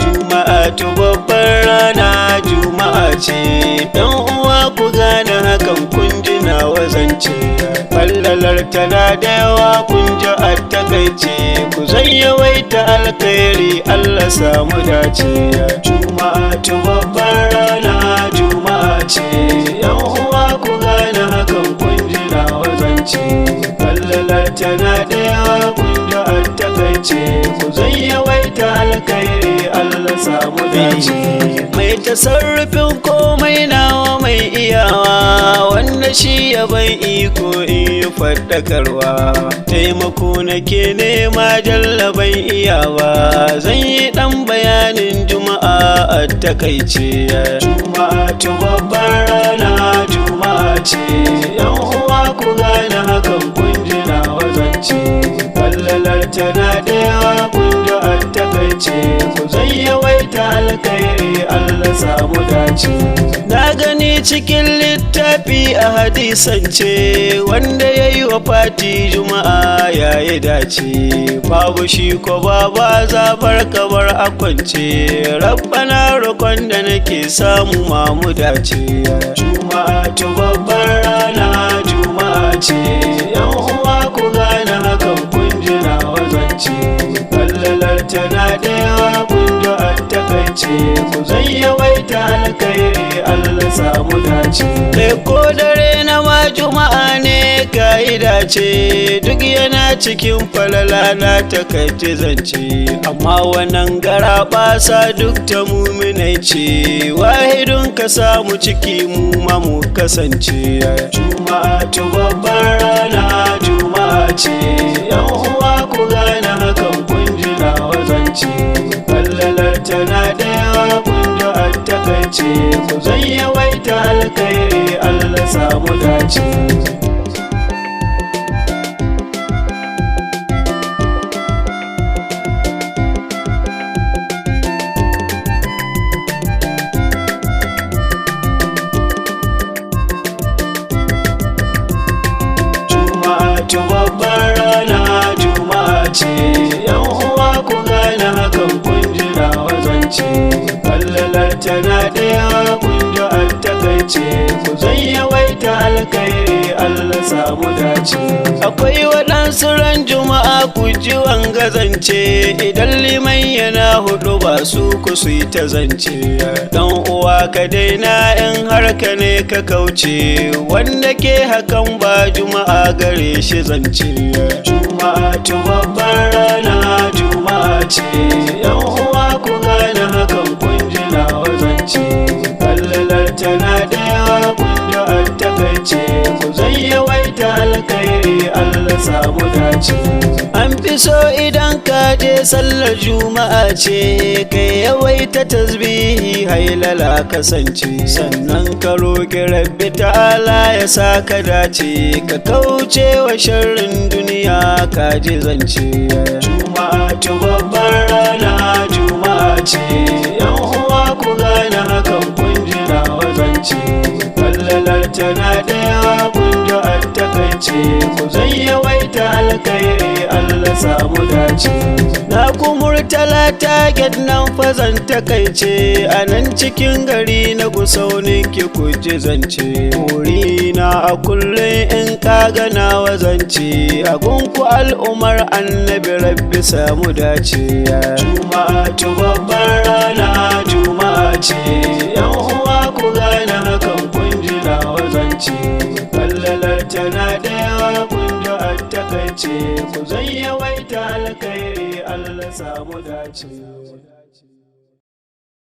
Juma'atu babbar rana juma'a ce, ɗan uwa ku gane hakan kun ji nawa zance. Fallalar tana da yawa kun ji a takaice, ku zan yawaita alkhairi Allah samu dace. Juma'atu babbar rana juma'a ce, ɗan uwa ku gane hakan kun ji nawa zance. Fallalar tana da yawa kun ji a takaice, ku zan yawaita alkhairi Allah samu dace. Mai tasarrufin komai nawa mai iyawa, wanda shi ya ban iko in yi faɗakarwa. Taimako nake nema jallaban iyawa, zan yi ɗan bayanin juma'a a takaice. Juma'atu babbar rana juma'a ce, yan uwa ku gane hakan kun ji nawa zance. Fallalar tana da yawa kun ji a takaice, ku zan yawaita alkhairi Allah samu dace. Na gani cikin littafi a hadisance, wanda ya yi wa fati juma'a ya yi dace. Babu shi ko babu azabar kabar a kwance, rabbana roƙon da nake samu mamu dace. Juma'atu babbar rana juma'a ce, yan uwa ku gane hakan kun ji nawa zance. Fallalar tana da yawa kun ji a takaice, ku zan yawaita alkhairi Allah samu dace. Kai ko dare na ma juma'a ne ka yi dace, duk yana cikin falala na takaice zance. Amma wannan gara basa duk ta muminai ce, wahidun ka samu ciki mu ma mu kasance. Juma'atu babbar rana juma'a ce, yan uwa ku gane hakan kun ji nawa zance. Fallalar tana da yawa kun ji a takaice, ku zan yawaita alkhairi Allah samu dace. Juma'atu babbar rana juma'a ce, yan uwa ku gane hakan kun ji nawa zance. Fallalar tana da yawa kun ji a takaice, ku zan yawaita alkhairi Allah samu dace. Akwai waɗansu ran juma'a ku ji wanga zance, idan liman yana hudu ba su ku su yi ta zance. Dan uwa ka daina in har ka ne ka kauce, wanda ke hakan ba juma'a gare shi zance. Juma'atu babbar rana juma'a ce, yan uwa ku gane hakan kun ji nawa zance. Fallalar tana da yawa kun ji a takaice, ku zan yawaita alkhairi Allah samu dace. An fi so idan ka je sallar juma'a ce, kai yawaita tasbihi hailala kasance. Sannan ka roƙi rabbi ta'ala ya sa ka dace, ka kauce wa sharrin duniya ka ji zance. Juma'atu babbar rana juma'a ce, yan uwa ku gane hakan kun ji nawa zance. Fallalar tana da yawa kun ji a takaice, ku zan yawaita alkhairi Allah samu dace. Na ku murtala target nan fazan takaice, a nan cikin gari na Gusau ki ku ji zance. Burina a kullum in kaga nawa zance, a gunku al'umar annabi rabbi samu dace. Juma'atu babbar rana juma'a ce, yan uwa ku gane hakan kun ji nawa zance. Fallalar tana da yawa kun ji a takaice, ku zan yawaita alkhairi Allah samu dace.